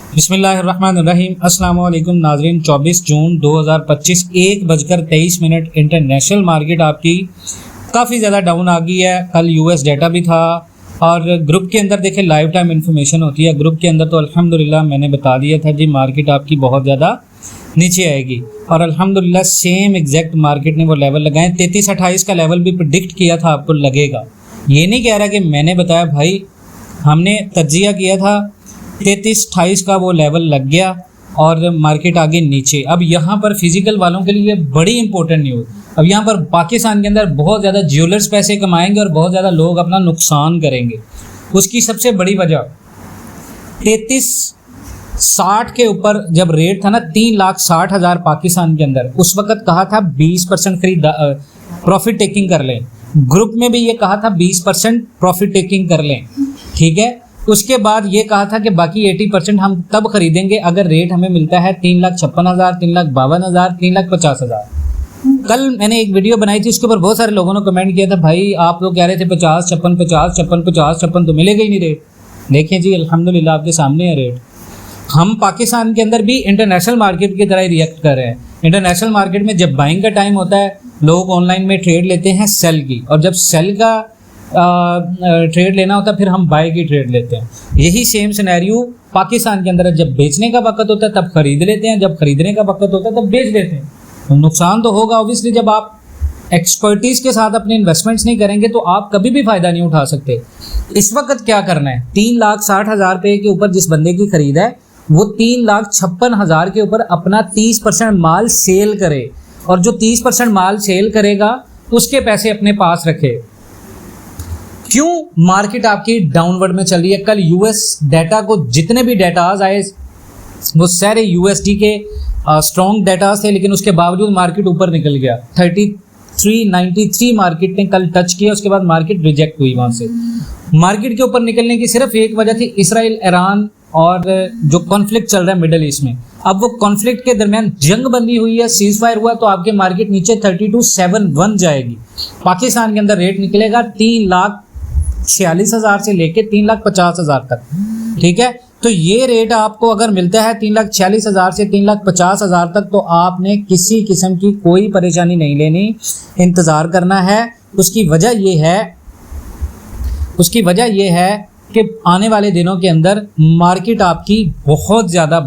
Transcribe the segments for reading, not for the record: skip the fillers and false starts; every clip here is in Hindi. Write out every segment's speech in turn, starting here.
बिस्मिल्लाहिर्रहमानिर्रहीम। अस्सलाम वालेकुम नाज़रीन। 24 जून 2025 1:23 इंटरनेशनल मार्केट आपकी काफ़ी ज़्यादा डाउन आ गई है। कल यूएस डाटा भी था और ग्रुप के अंदर देखें लाइव टाइम इन्फॉर्मेशन होती है। ग्रुप के अंदर तो अल्हम्दुलिल्लाह मैंने बता दिया था जी मार्केट आपकी बहुत ज़्यादा नीचे आएगी और अल्हम्दुलिल्लाह सेम एग्जैक्ट मार्केट ने वो लेवल लगाए। 33-28 का लेवल भी प्रेडिक्ट किया था आपको लगेगा। ये नहीं कह रहा कि मैंने बताया भाई, हमने तज्जिया किया था 33-28 का वो लेवल लग गया और मार्केट आगे नीचे। अब यहाँ पर फिजिकल वालों के लिए बड़ी इंपॉर्टेंट न्यूज़, अब यहाँ पर पाकिस्तान के अंदर बहुत ज़्यादा ज्वेलर्स पैसे कमाएंगे और बहुत ज़्यादा लोग अपना नुकसान करेंगे। उसकी सबसे बड़ी वजह 3360 के ऊपर जब रेट था ना 3,60,000 पाकिस्तान के अंदर, उस वक्त कहा था 20% खरीद प्रॉफिट टेकिंग कर लें। ग्रुप में भी ये कहा था 20% प्रॉफिट टेकिंग कर लें, ठीक है। उसके बाद ये कहा था कि बाकी 80% हम तब खरीदेंगे अगर रेट हमें मिलता है 3,56,000, 3,52,000, 3,50,000। कल मैंने एक वीडियो बनाई थी, उसके ऊपर बहुत सारे लोगों ने कमेंट किया था भाई आप लोग कह रहे थे 50, 56, 50, 56, 50, 56 तो मिलेगा ही नहीं रेट। देखें जी अल्हम्दुलिल्लाह आपके सामने है रेट। हम पाकिस्तान के अंदर भी इंटरनेशनल मार्केट की तरह रिएक्ट कर रहे हैं। इंटरनेशनल मार्केट में जब बाइंग का टाइम होता है लोग ऑनलाइन में ट्रेड लेते हैं सेल की, और जब सेल का ट्रेड लेना होता है फिर हम बाय की ट्रेड लेते हैं। यही सेम सिनेरियो पाकिस्तान के अंदर है। जब बेचने का वक्त होता है तब खरीद लेते हैं, जब खरीदने का वक्त होता है तब बेच देते हैं। तो नुकसान तो होगा ऑब्वियसली। जब आप एक्सपर्टीज़ के साथ अपने इन्वेस्टमेंट्स नहीं करेंगे तो आप कभी भी फ़ायदा नहीं उठा सकते। इस वक्त क्या करना है, 3,60,000 रुपये के ऊपर जिस बंदे की खरीद है वो 3,56,000 के ऊपर अपना 30% माल सेल करे, और जो 30% माल सेल करेगा उसके पैसे अपने पास रखे। क्यों मार्केट आपकी डाउनवर्ड में चल रही है? कल यूएस डाटा को जितने भी डाटाज आए वो सारे यूएसडी के स्ट्रॉन्ग डाटाज थे, लेकिन उसके बावजूद मार्केट ऊपर निकल गया। 3393 मार्केट ने कल टच किया, उसके बाद मार्केट रिजेक्ट हुई। वहाँ से मार्केट के ऊपर निकलने की सिर्फ एक वजह थी, इसराइल ईरान और जो कॉन्फ्लिक्ट चल रहा है मिडल ईस्ट में। अब वो कॉन्फ्लिक्ट के दरमियान जंग बंदी हुई है, सीज फायर हुआ, तो आपके मार्केट नीचे 3271 जाएगी। पाकिस्तान के अंदर रेट निकलेगा 3,46,000 से लेके 3,50,000 तक, ठीक है। तो ये रेट आपको अगर मिलता है 3,46,000 से 3,50,000 तक तो आपने किसी किस्म की कोई परेशानी नहीं लेनी, इंतज़ार करना है। उसकी वजह यह है कि आने वाले दिनों के अंदर मार्केट आपकी बहुत ज़्यादा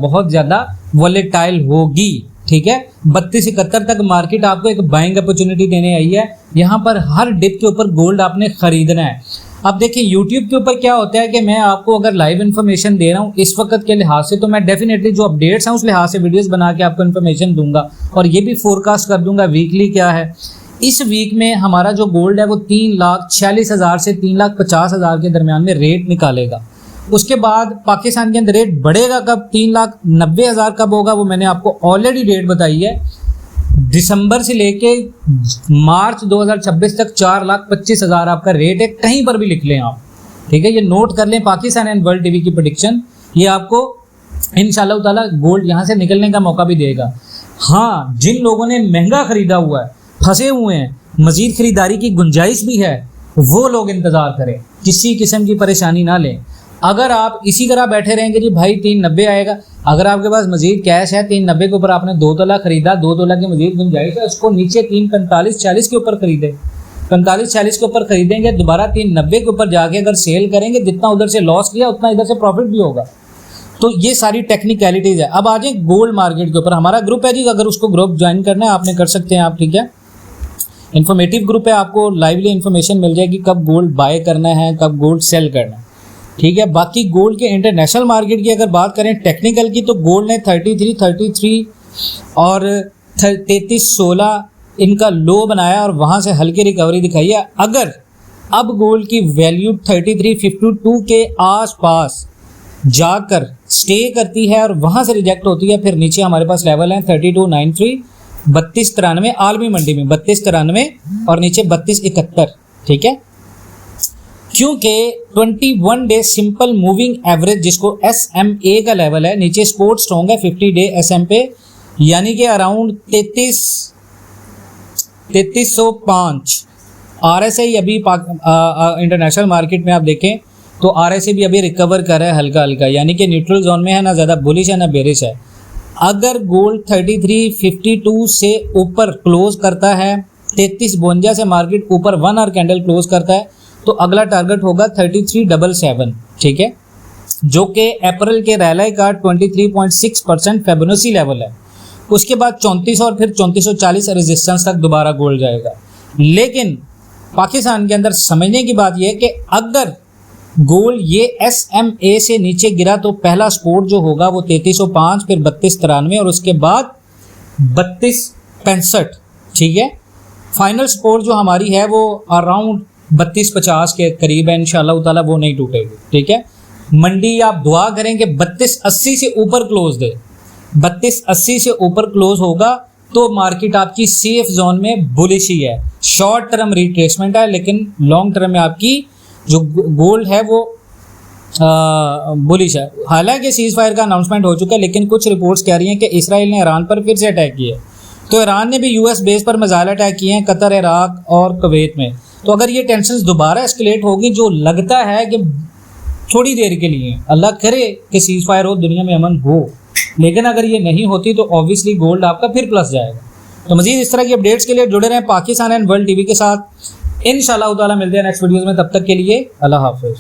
वॉलेटाइल होगी, ठीक है। 32-71 तक मार्केट आपको एक बाइंग अपॉर्चुनिटी देने आई है। यहाँ पर हर डिप के ऊपर गोल्ड आपने खरीदना है। अब देखिए यूट्यूब के ऊपर क्या होता है कि मैं आपको अगर लाइव इन्फॉर्मेशन दे रहा हूँ इस वक्त के लिहाज से, तो मैं डेफिनेटली जो अपडेट्स हैं उस लिहाज से वीडियोस बना के आपको इन्फॉर्मेशन दूंगा, और ये भी फोरकास्ट कर दूंगा वीकली क्या है। इस वीक में हमारा जो गोल्ड है वो 3,46,000 से 3,50,000 के दरमियान में रेट निकालेगा। उसके बाद पाकिस्तान के अंदर रेट बढ़ेगा कब, 3,90,000 कब होगा, वो मैंने आपको ऑलरेडी डेट बताई है। दिसंबर से लेके मार्च 2026 तक 4,25,000 आपका रेट है, कहीं पर भी लिख लें आप, ठीक है। ये नोट कर लें, पाकिस्तान एंड वर्ल्ड टीवी की प्रेडिक्शन, ये आपको इंशाल्लाह ताला गोल्ड यहाँ से निकलने का मौका भी देगा। हाँ, जिन लोगों ने महंगा खरीदा हुआ है, फंसे हुए हैं, मजीद खरीदारी की गुंजाइश भी है, वो लोग इंतज़ार करें, किसी किस्म की परेशानी ना लें। अगर आप इसी तरह बैठे रहेंगे जी भाई 390 आएगा, अगर आपके पास मजीद कैश है 390 के ऊपर आपने 2 तोला खरीदा, 2 तोला की मजीद गुंजाइश है, उसको नीचे 345-40 के ऊपर खरीदे, 45-40 के ऊपर खरीदेंगे, दोबारा 390 के ऊपर जाके अगर सेल करेंगे, जितना उधर से लॉस किया उतना इधर से प्रॉफिट भी होगा। तो ये सारी टेक्निकलिटीज़ है। अब आ जाए गोल्ड मार्केट के ऊपर। हमारा ग्रुप है जी, अगर उसको ग्रुप ज्वाइन करना है आपने कर सकते हैं आप, ठीक है। इन्फॉर्मेटिव ग्रुप है, आपको लाइवली इन्फॉर्मेशन मिल जाएगी कब गोल्ड बाय करना है, कब गोल्ड सेल करना है, ठीक है। बाकी गोल्ड के इंटरनेशनल मार्केट की अगर बात करें टेक्निकल की, तो गोल्ड ने 33 और 3316 इनका लो बनाया और वहाँ से हल्की रिकवरी दिखाई है। अगर अब गोल्ड की वैल्यू 3352 के आसपास जाकर स्टे करती है और वहाँ से रिजेक्ट होती है, फिर नीचे हमारे पास लेवल है 3293, 3293 आलमी मंडी में 3293 और नीचे 3271, ठीक है। क्योंकि 21 डे सिंपल मूविंग एवरेज जिसको SMA का लेवल है, नीचे सपोर्ट स्ट्रॉन्ग है 50 डे SM पे, यानी कि अराउंड 3305 RSI अभी इंटरनेशनल मार्केट में आप देखें तो RSI भी अभी रिकवर कर रहा है हल्का हल्का, यानी कि न्यूट्रल जोन में है, ना ज़्यादा बुलिश है ना बेरिश है। अगर गोल्ड 3352 से ऊपर क्लोज करता है, 3352 से मार्केट ऊपर 1 आवर कैंडल क्लोज करता है, तो अगला टारगेट होगा 3377, ठीक है, जो कि अप्रैल के रैली का 23.6% फेबोनाची लेवल है। उसके बाद 3400 और फिर 3440 रेजिस्टेंस तक दोबारा गोल्ड जाएगा। लेकिन पाकिस्तान के अंदर समझने की बात यह है कि अगर गोल्ड ये SMA से नीचे गिरा तो पहला सपोर्ट जो होगा वो 3305, फिर 3293 और उसके बाद 3265, ठीक है। फाइनल सपोर्ट जो हमारी है वो अराउंड 3250 के करीब है, इंशाल्लाह ताला वो नहीं टूटेगी, ठीक है। मंडी आप दुआ करें कि 3280 से ऊपर क्लोज दे, 3280 से ऊपर क्लोज होगा तो मार्केट आपकी सेफ जोन में बुलिश ही है। शॉर्ट टर्म रिट्रेसमेंट है, लेकिन लॉन्ग टर्म में आपकी जो गोल्ड है वो बुलिश है। हालांकि सीज फायर का अनाउंसमेंट हो चुका है, लेकिन कुछ रिपोर्ट्स कह रही हैं कि इसराइल ने ईरान पर फिर से अटैक किया है, तो ईरान ने भी US बेस पर मिसाइल अटैक किए हैं कतर, इराक और कुवैत में। तो अगर ये टेंशन दोबारा एस्केलेट होगी, जो लगता है कि थोड़ी देर के लिए, अल्लाह करे कि सीज फायर हो, दुनिया में अमन हो, लेकिन अगर ये नहीं होती तो ऑब्वियसली गोल्ड आपका फिर प्लस जाएगा। तो मजीद इस तरह की अपडेट्स के लिए जुड़े रहें पाकिस्तान एंड वर्ल्ड TV के साथ। इंशाल्लाह ताला मिलते हैं नेक्स्ट वीडियोज़ में, तब तक के लिए अल्लाह हाफिज़।